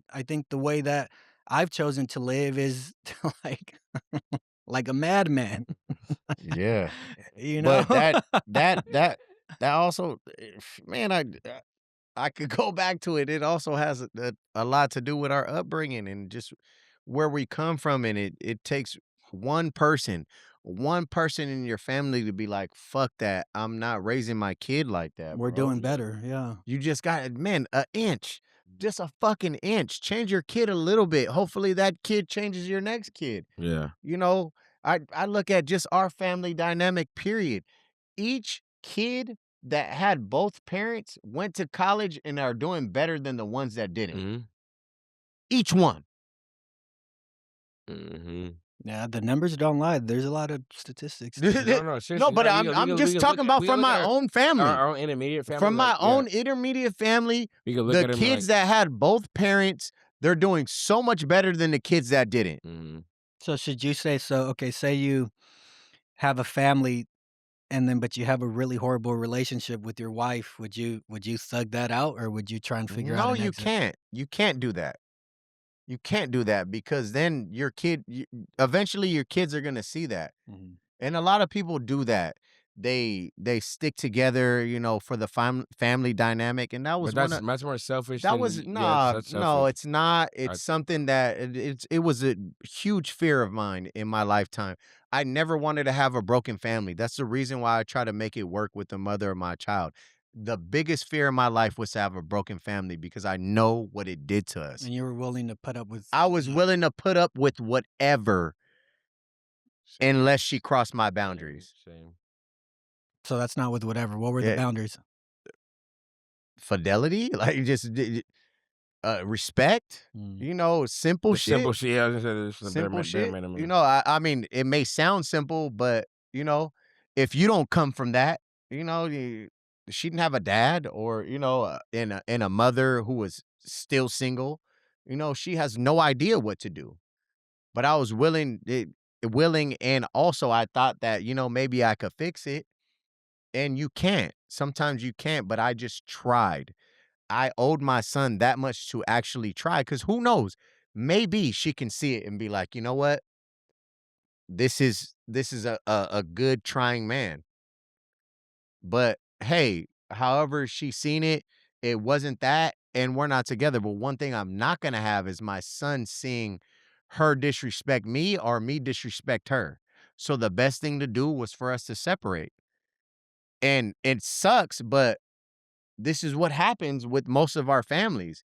and I think the way that I've chosen to live is to, like a madman, Yeah. you know? But that also, man, I could go back to it. It also has a lot to do with our upbringing and just where we come from. And it takes one person, one person in your family to be like, fuck that. I'm not raising my kid like that, We're bro. doing better, yeah. You just got, man, an inch, just a fucking inch. Change your kid a little bit. Hopefully that kid changes your next kid. Yeah. You know, I look at just our family dynamic, period. Each kid that had both parents went to college and are doing better than the ones that didn't. Mhm. Each one. Mhm. Yeah, the numbers don't lie. There's a lot of statistics to No, it. no, No, seriously. but No, I'm just talking about we can from look my at own family. our own intermediate family, From like, my yeah, own intermediate family, we can look the at them kids like, that had both parents, they're doing so much better than the kids that didn't. mhm. So should you say so okay, say you have a family and then but you have a really horrible relationship with your wife, would you thug that out or would you try and figure out No, an you exit? can't. You can't do that. You can't do that because then eventually your kids are gonna see that. Mhm. And a lot of people do that. They stick together, for the family dynamic, and that But was one of that's more selfish that than was yeah, nah, that's no, selfish. it's not. I It's something that it was a huge fear of mine in my lifetime. I never wanted to have a broken family. That's the reason why I try to make it work with the mother of my child. The biggest fear in my life was to have a broken family because I know what it did to us. And you were willing to put up with I was that. willing to put up with whatever same, unless she crossed my same, boundaries. same. So that's not with whatever. What were the Yeah, boundaries? fidelity, like respect, Mm. simple The simple shit. shit, yeah, I was gonna say this is the Simple bare shit. minimum. I mean, it may sound simple, but if you don't come from that, she didn't have a dad or, and a mother who was still single, she has no idea what to do. But I was willing, and also I thought that, maybe I could fix it. And you can't. Sometimes you can't, but I just tried. I owed my son that much to actually try, because who knows? Maybe she can see it and be like, you know what? This is a good trying man. But hey, however she seen it, it wasn't that, and we're not together. But one thing I'm not gonna have is my son seeing her disrespect me or me disrespect her. So the best thing to do was for us to separate. And it sucks, but this is what happens with most of our families.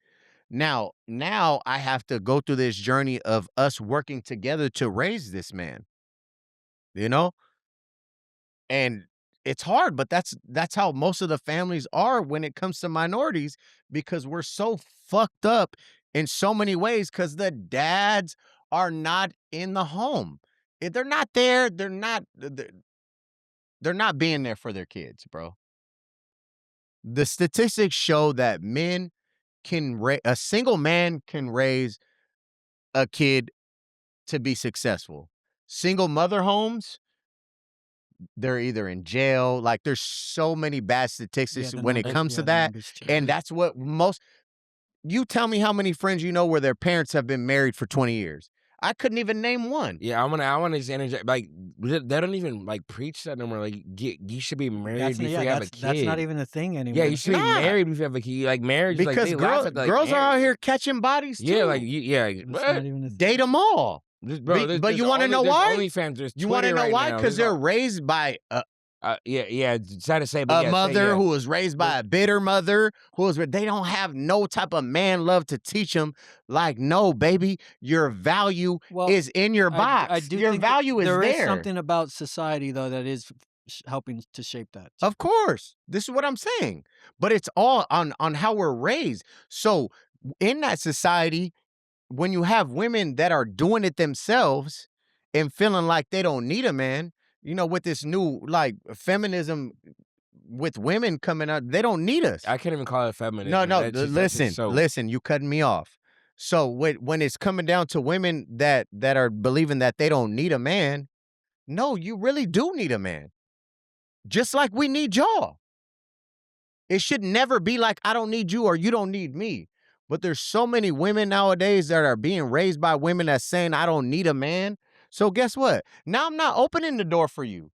Now I have to go through this journey of us working together to raise this man, you know? And it's hard, but that's how most of the families are when it comes to minorities, because we're so fucked up in so many ways because the dads are not in the home. If they're not there, they're not being there for their kids, bro. The statistics show that a single man can raise a kid to be successful. Single mother homes, they're either in jail. Like, there's so many bad Yeah, statistics the when it numbers comes to yeah, the that. numbers And change. that's what you tell me how many friends you know where their parents have been married for 20 years. I couldn't even name one. Yeah, I wanna just interject, like, they don't even, like, preach that no more, like, you should be married That's n before yeah, you have a that's not kid. even a thing Yeah, you anymore. It's should be not, married before you have a kid, like, marriage, like, because they laugh at, like, girls are out marriage. here catching bodies Yeah, like, too. yeah, It's what? not even a Date thing. them all. Bro, But you want to know there's why? OnlyFans, there's You want to Twitter know right why? now, Because there's they're all raised by yeah, it's sad to say, but a yeah, say mother yeah. who was raised by But a bitter mother they don't have no type of man love to teach them. Like, no, baby, your value Well, is in your I box. do Your think that value is there is there. something about society, though, that is helping to shape that. Of course. This is what I'm saying. But it's all on how we're raised. So in that society, when you have women that are doing it themselves and feeling like they don't need a man, with this new like feminism with women coming out, they don't need us. I can't even call it No, feminism. no, That's just so listen, you cutting me off. So when it's coming down to women that are believing that they don't need a man, no, you really do need a man. Just like we need y'all. It should never be like, I don't need you or you don't need me. But there's so many women nowadays that are being raised by women that's saying, I don't need a man. So guess what? Now I'm not opening the door for you.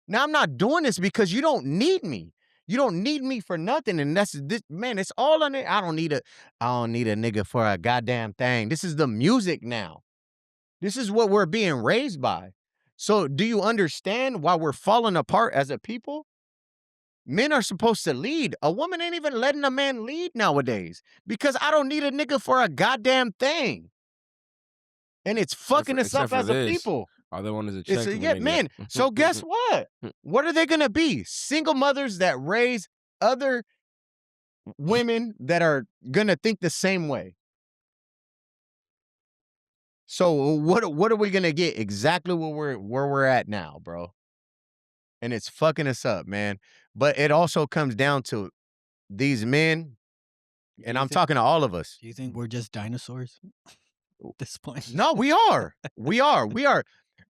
Now I'm not doing this because you don't need me. You don't need me for nothing. And that's this, man, it's all on it. I don't need a nigga for a goddamn thing. This is the music now. This is what we're being raised by. So do you understand why we're falling apart as a people? Men are supposed to lead. A woman ain't even letting a man lead nowadays because I don't need a nigga for a goddamn thing. And it's fucking us Except up for as a this. people. All they want is a It's check a, from a yeah, nigga. man. So guess what? What are they gonna be? Single mothers that raise other women that are gonna think the same way. So what are we gonna get? Exactly where we're at now, bro. And it's fucking us up, man. But it also comes down to these men, Do and you I'm think talking to all of us. do you think we're just dinosaurs at this point? No, we are. We are. We are.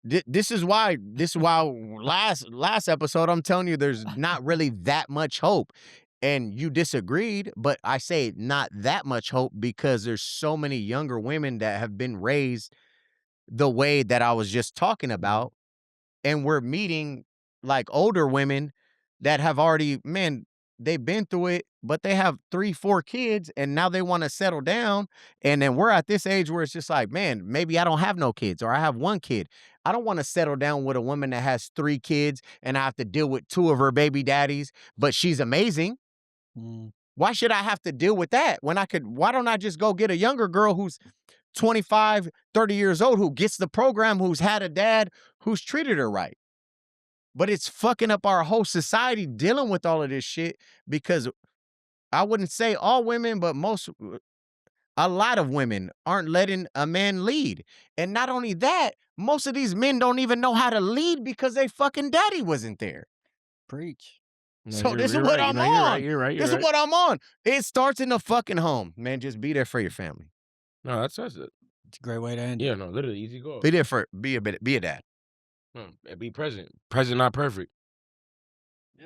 This is why last episode I'm telling you there's not really that much hope. And you disagreed, but I say not that much hope because there's so many younger women that have been raised the way that I was just talking about, and we're meeting like older women that have already, man, they've been through it, but they have 3, 4 kids and now they want to settle down. And then we're at this age where it's just like, man, maybe I don't have no kids or I have 1 kid. I don't want to settle down with a woman that has 3 kids and I have to deal with 2 of her baby daddies, but she's amazing. Mm, Why should I have to deal with that when why don't I just go get a younger girl who's 25, 30 years old, who gets the program, who's had a dad who's treated her right? But it's fucking up our whole society dealing with all of this shit because I wouldn't say all women, but a lot of women aren't letting a man lead. And not only that, most of these men don't even know how to lead because they fucking daddy wasn't there. preach. No, So this is you're what right. I'm No, you're right. on. You're right. You're This is right. what I'm on. It starts in the fucking home, man. Just be there for your family. No, that's it. It's a great way to end it. Yeah, no, literally easy go. Be there for be a dad. Be present. Present, not perfect.